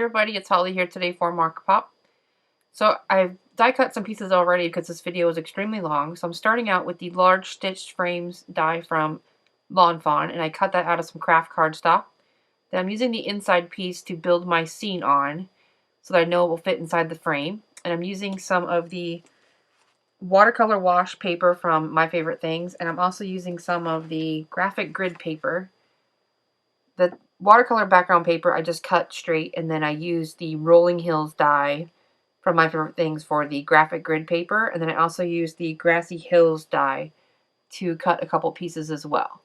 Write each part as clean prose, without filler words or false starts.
everybody, it's Holly here today for MarkerPop. So I've die cut some pieces already because this video is extremely long. So I'm starting out with the large stitched frames die from Lawn Fawn, and I cut that out of some craft cardstock. Then I'm using the inside piece to build my scene on so that I know it will fit inside the frame. And I'm using some of the watercolor wash paper from My Favorite Things, and I'm also using some of the graphic grid paper. The watercolor background paper I just cut straight, and then I used the Rolling Hills die from My Favorite Things for the graphic grid paper, and then I also used the Grassy Hills die to cut a couple pieces as well.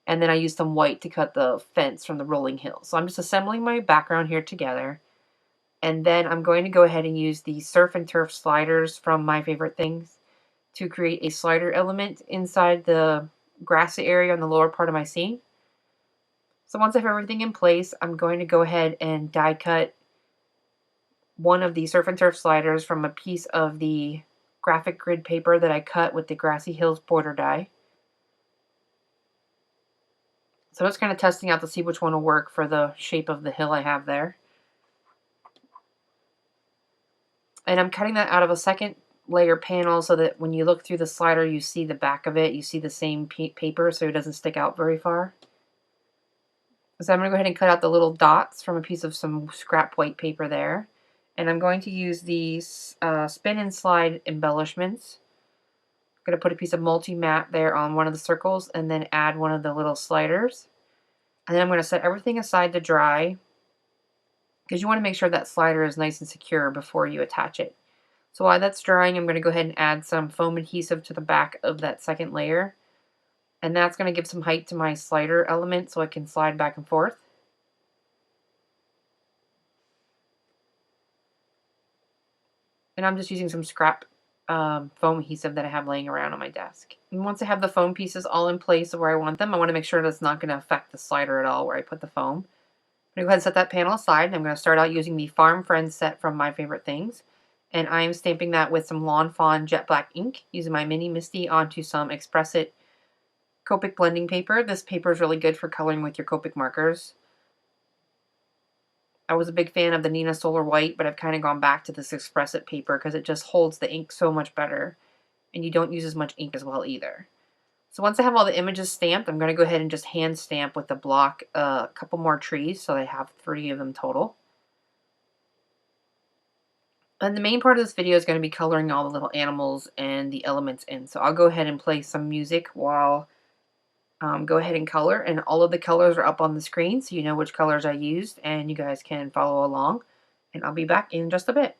And then I used some white to cut the fence from the Rolling Hills. So I'm just assembling my background here together, and then I'm going to go ahead and use the Surf and Turf sliders from My Favorite Things to create a slider element inside the grassy area on the lower part of my scene. So once I have everything in place, I'm going to go ahead and die cut one of the Surf and Turf sliders from a piece of the graphic grid paper that I cut with the Grassy Hills border die. So I'm just kind of testing out to see which one will work for the shape of the hill I have there. And I'm cutting that out of a second layer panel so that when you look through the slider, you see the back of it. You see the same paper so it doesn't stick out very far. So I'm going to go ahead and cut out the little dots from a piece of some scrap white paper there. And I'm going to use these spin and slide embellishments. I'm going to put a piece of multi-mat there on one of the circles and then add one of the little sliders. And then I'm going to set everything aside to dry because you want to make sure that slider is nice and secure before you attach it. So while that's drying, I'm going to go ahead and add some foam adhesive to the back of that second layer. And that's going to give some height to my slider element so it can slide back and forth. And I'm just using some scrap foam adhesive that I have laying around on my desk. And once I have the foam pieces all in place where I want them, I want to make sure that it's not going to affect the slider at all where I put the foam. I'm going to go ahead and set that panel aside, and I'm going to start out using the Farm Friends set from My Favorite Things. And I am stamping that with some Lawn Fawn Jet Black ink, using my Mini Misty onto some Express It Copic blending paper. This paper is really good for coloring with your Copic markers. I was a big fan of the Nina Solar White, but I've kind of gone back to this Express It paper because it just holds the ink so much better, and you don't use as much ink as well either. So once I have all the images stamped, I'm going to go ahead and just hand stamp with the block a couple more trees, so I have 3 of them total. And the main part of this video is going to be coloring all the little animals and the elements in. So I'll go ahead and play some music while go ahead and color, and all of the colors are up on the screen so you know which colors I used and you guys can follow along, and I'll be back in just a bit.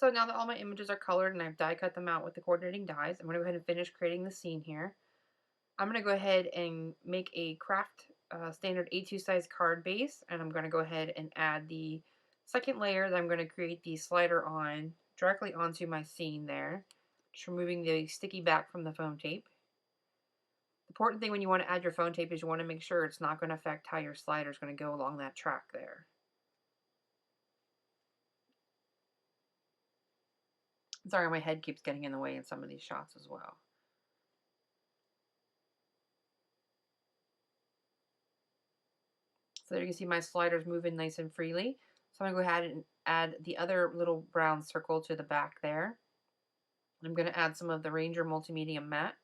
So now that all my images are colored and I've die cut them out with the coordinating dies, I'm going to go ahead and finish creating the scene here. I'm going to go ahead and make a craft standard A2 size card base, and I'm going to go ahead and add the second layer that I'm going to create the slider on directly onto my scene there, just removing the sticky back from the foam tape. The important thing when you want to add your foam tape is you want to make sure it's not going to affect how your slider is going to go along that track there. Sorry, my head keeps getting in the way in some of these shots as well. So there you can see my sliders moving nice and freely. So I'm going to go ahead and add the other little brown circle to the back there. I'm going to add some of the Ranger Multimedia Matte.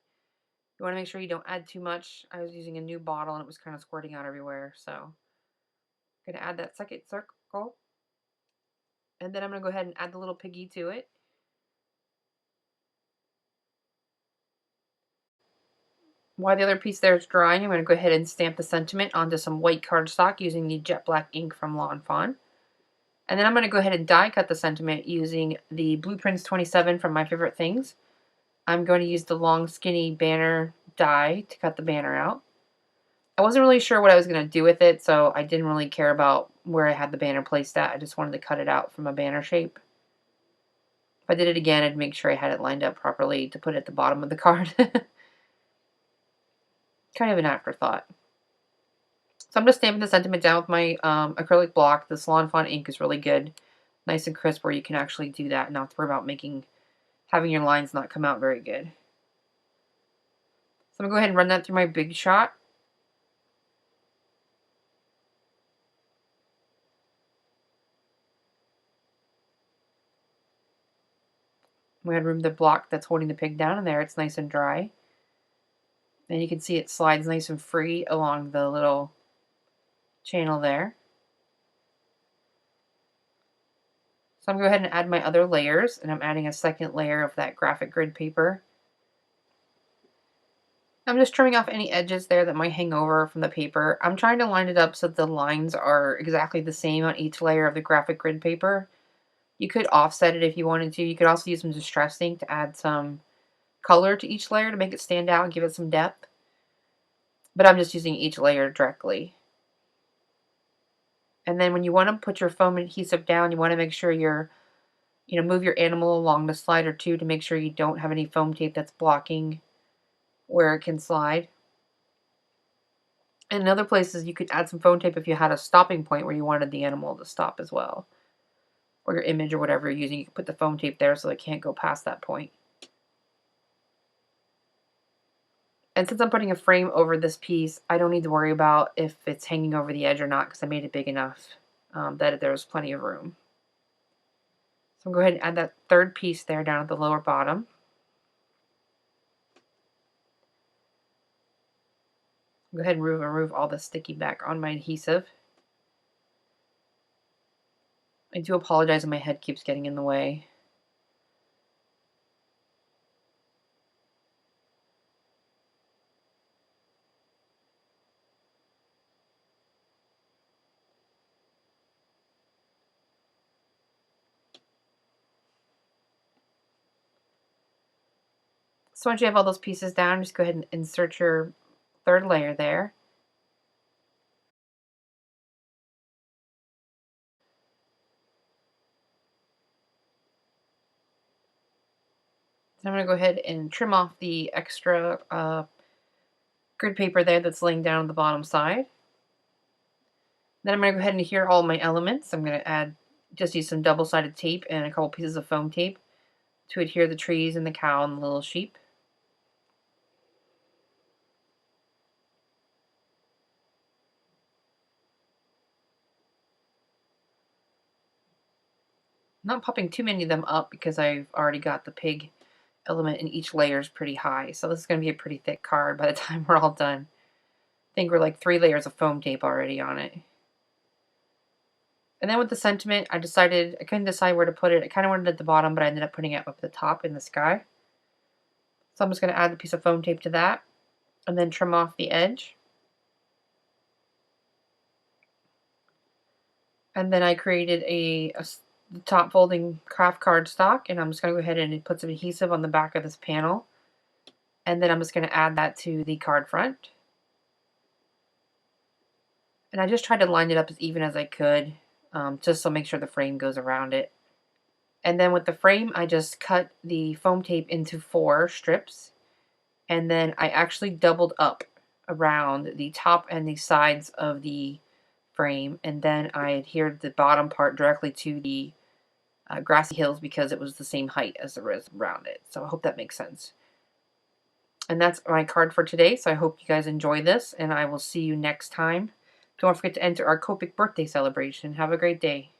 You want to make sure you don't add too much. I was using a new bottle and it was kind of squirting out everywhere. So I'm going to add that second circle. And then I'm going to go ahead and add the little piggy to it. While the other piece there is drying, I'm going to go ahead and stamp the sentiment onto some white cardstock using the jet black ink from Lawn Fawn. And then I'm going to go ahead and die cut the sentiment using the Blueprints 27 from My Favorite Things. I'm going to use the long skinny banner die to cut the banner out. I wasn't really sure what I was going to do with it, so I didn't really care about where I had the banner placed at. I just wanted to cut it out from a banner shape. If I did it again, I'd make sure I had it lined up properly to put it at the bottom of the card. Kind of an afterthought. So I'm just stamping the sentiment down with my acrylic block. This Lawn Fawn ink is really good. Nice and crisp where you can actually do that and not have to worry about having your lines not come out very good. So I'm going to go ahead and run that through my big shot. I'm going to remove the block that's holding the pig down in there. It's nice and dry. And you can see it slides nice and free along the little channel there. So I'm going to go ahead and add my other layers, and I'm adding a second layer of that graphic grid paper. I'm just trimming off any edges there that might hang over from the paper. I'm trying to line it up so that the lines are exactly the same on each layer of the graphic grid paper. You could offset it if you wanted to. You could also use some distress ink to add some color to each layer to make it stand out and give it some depth. But I'm just using each layer directly. And then when you want to put your foam adhesive down, you want to make sure move your animal along the slider too to make sure you don't have any foam tape that's blocking where it can slide. And in other places, you could add some foam tape if you had a stopping point where you wanted the animal to stop as well. Or your image or whatever you're using, you can put the foam tape there so it can't go past that point. And since I'm putting a frame over this piece, I don't need to worry about if it's hanging over the edge or not because I made it big enough that there's plenty of room. So I'm going to go ahead and add that third piece there down at the lower bottom. Go ahead and remove all the sticky back on my adhesive. I do apologize if my head keeps getting in the way. So once you have all those pieces down, just go ahead and insert your third layer there. I'm going to go ahead and trim off the extra grid paper there that's laying down on the bottom side. Then I'm going to go ahead and adhere all my elements. I'm going to just use some double-sided tape and a couple pieces of foam tape to adhere the trees and the cow and the little sheep. I'm not popping too many of them up because I've already got the pig element in each layer is pretty high. So this is going to be a pretty thick card by the time we're all done. I think we're like 3 layers of foam tape already on it. And then with the sentiment, I couldn't decide where to put it. I kind of wanted it at the bottom, but I ended up putting it up at the top in the sky. So I'm just going to add the piece of foam tape to that and then trim off the edge. And then I created a the top folding craft card stock, and I'm just going to go ahead and put some adhesive on the back of this panel. And then I'm just going to add that to the card front. And I just tried to line it up as even as I could, just to make sure the frame goes around it. And then with the frame, I just cut the foam tape into 4 strips. And then I actually doubled up around the top and the sides of the frame. And then I adhered the bottom part directly to the grassy hills because it was the same height as the rest around it. So I hope that makes sense. And that's my card for today. So I hope you guys enjoy this, and I will see you next time. Don't forget to enter our Copic birthday celebration. Have a great day.